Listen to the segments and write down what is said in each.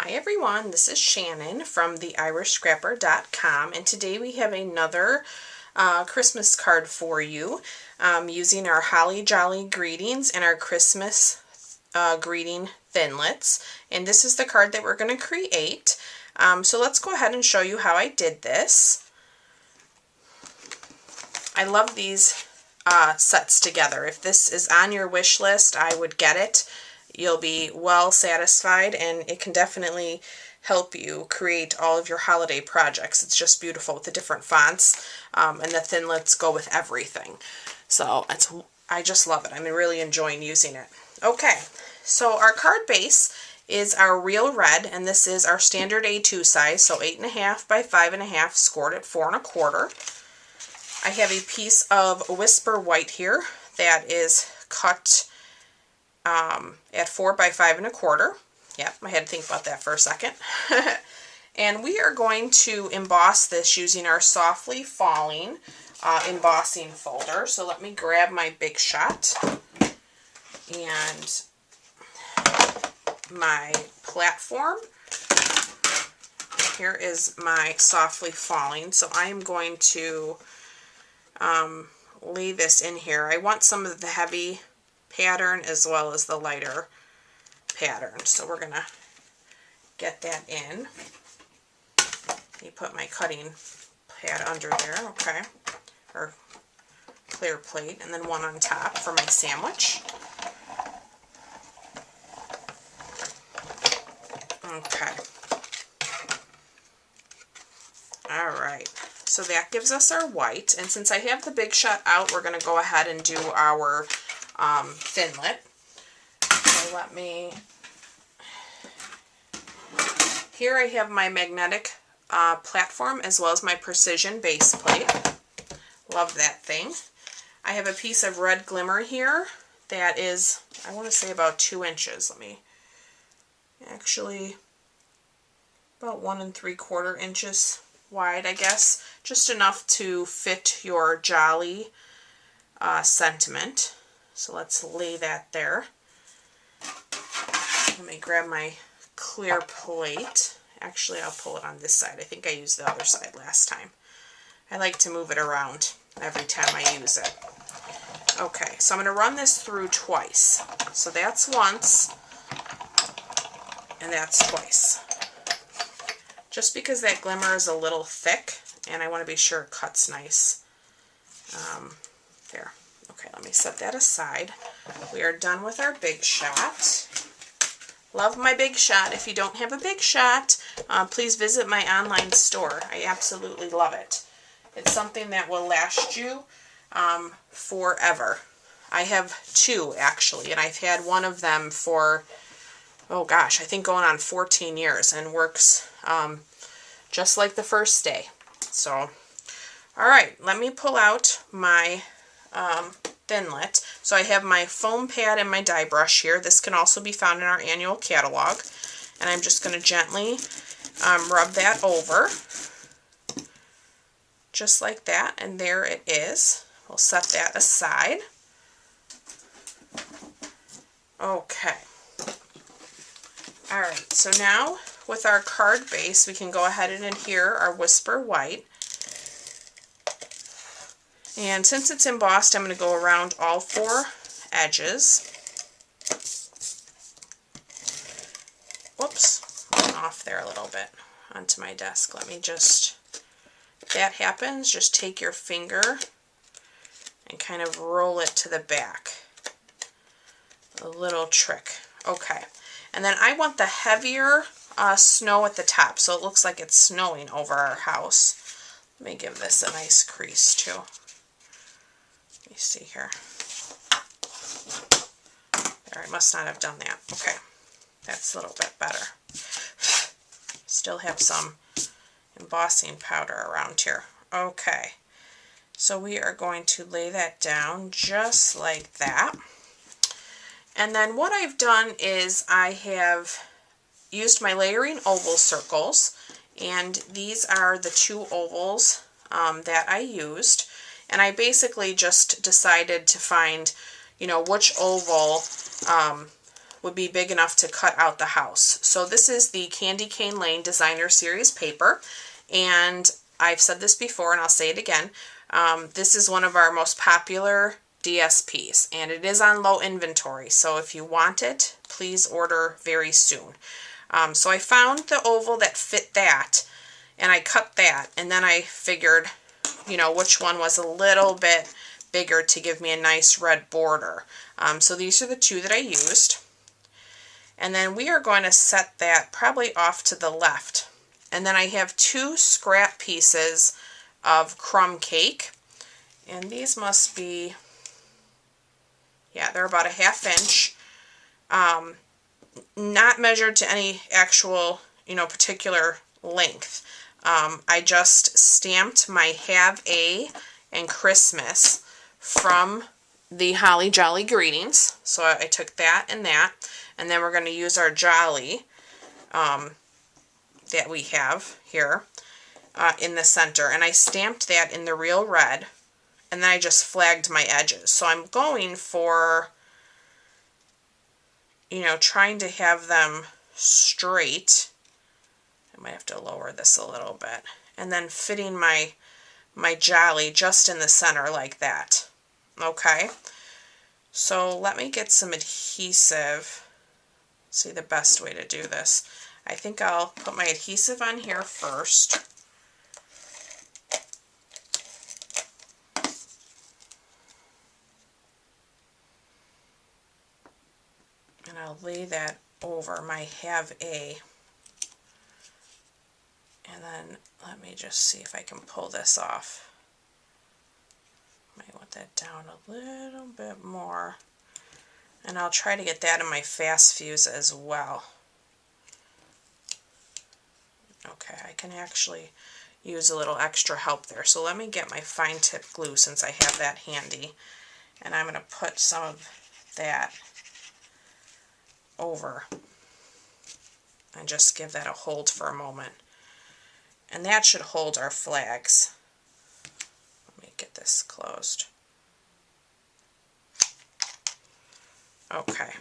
Hi everyone, this is Shannon from theirishscrapper.com, and today we have another Christmas card for you using our Holly Jolly greetings and our Christmas greeting Thinlits. And this is the card that we're going to create. So let's go ahead and show you how I did this. I love these sets together. If this is on your wish list, I would get it. You'll be well satisfied, and it can definitely help you create all of your holiday projects. It's just beautiful with the different fonts, and the Thinlits go with everything. So I just love it. I'm really enjoying using it. Okay, so our card base is our Real Red, and this is our standard A2 size, so 8.5 by 5.5, scored at 4 1/4. I have a piece of Whisper White here that is cut at 4 by 5 1/4. Yep, I had to think about that for a second. And we are going to emboss this using our Softly Falling embossing folder. So let me grab my Big Shot and my platform. Here is my Softly Falling. So I am going to lay this in here. I want some of the heavy pattern as well as the lighter pattern. So we're going to get that in. Let me put my cutting pad under there, okay, or clear plate, and then one on top for my sandwich. Okay. Alright, so that gives us our white, and since I have the Big Shot out, we're going to go ahead and do our Thinlit. So let me, here I have my magnetic platform as well as my precision base plate. Love that thing. I have a piece of red glimmer here that is, I want to say about 2 inches. Let me, actually about 1 3/4 inches wide, I guess. Just enough to fit your jolly sentiment. So let's lay that there. Let me grab my clear plate. Actually, I'll pull it on this side. I think I used the other side last time. I like to move it around every time I use it. Okay, so I'm going to run this through twice. So that's once, and that's twice. Just because that glimmer is a little thick, and I want to be sure it cuts nice. There. Okay, let me set that aside. We are done with our Big Shot. Love my Big Shot. If you don't have a Big Shot, please visit my online store. I absolutely love it. It's something that will last you forever. I have 2 actually, and I've had one of them for, oh gosh, I think going on 14 years, and works just like the first day. So, alright, let me pull out my Thinlit. So I have my foam pad and my die brush here. This can also be found in our annual catalog. And I'm just going to gently rub that over. Just like that. And there it is. We'll set that aside. Okay. Alright, so now with our card base, we can go ahead and adhere our Whisper White. And since it's embossed, I'm going to go around all 4 edges. Whoops, went off there a little bit onto my desk. Let me just, if that happens, just take your finger and kind of roll it to the back. A little trick. Okay. And then I want the heavier snow at the top, so it looks like it's snowing over our house. Let me give this a nice crease too. Let me see here. There, I must not have done that. Okay, that's a little bit better. Still have some embossing powder around here. Okay, so we are going to lay that down just like that. And then what I've done is I have used my layering oval circles, and these are the 2 ovals that I used. And I basically just decided to find, you know, which oval would be big enough to cut out the house. So this is the Candy Cane Lane Designer Series paper, and I've said this before and I'll say it again. This is one of our most popular DSPs, and it is on low inventory, so if you want it, please order very soon. So I found the oval that fit that, and I cut that, and then I figured, you know, which one was a little bit bigger to give me a nice red border. So these are the two that I used. And then we are going to set that probably off to the left. And then I have 2 scrap pieces of crumb cake. And these must be, yeah, they're about a 1/2 inch. Not measured to any actual, you know, particular length. I just stamped my Have A and Christmas from the Holly Jolly Greetings. So I took that, and then we're going to use our Jolly that we have here in the center. And I stamped that in the real red, and then I just flagged my edges. So I'm going for, you know, trying to have them straight. I might have to lower this a little bit. And then fitting my Jolly just in the center like that. Okay, so let me get some adhesive. See the best way to do this. I think I'll put my adhesive on here first. And I'll lay that over my Have A. And then let me just see if I can pull this off. Might want that down a little bit more. And I'll try to get that in my fast fuse as well. Okay, I can actually use a little extra help there. So let me get my fine tip glue since I have that handy. And I'm going to put some of that over and just give that a hold for a moment. And that should hold our flags. Let me get this closed. Okay.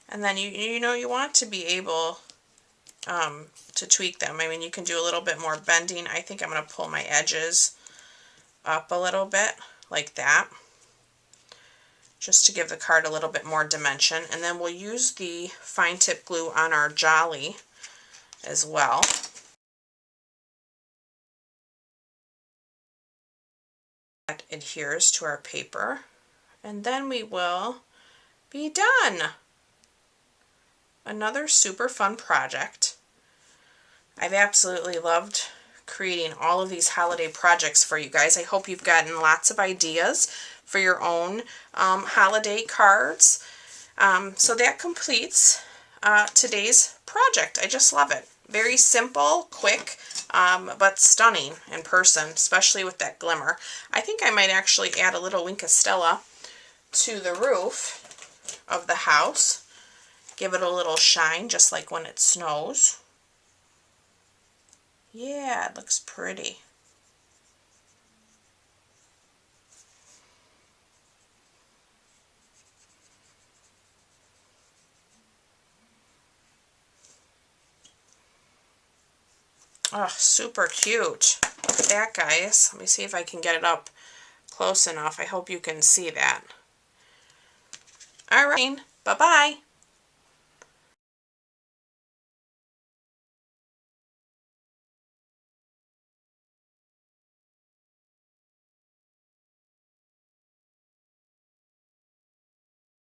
And then you know you want to be able to tweak them. I mean, you can do a little bit more bending. I think I'm going to pull my edges up a little bit like that, just to give the card a little bit more dimension. And then we'll use the fine tip glue on our Jolly as well. That adheres to our paper, and then we will be done. Another super fun project. I've absolutely loved creating all of these holiday projects for you guys. I hope you've gotten lots of ideas for your own holiday cards. So that completes today's project. I just love it. Very simple, quick, but stunning in person, especially with that glimmer. I think I might actually add a little Wink of Stella to the roof of the house. Give it a little shine, just like when it snows. Yeah, it looks pretty. Oh, super cute. Look at that, guys. Let me see if I can get it up close enough. I hope you can see that. All right, bye-bye.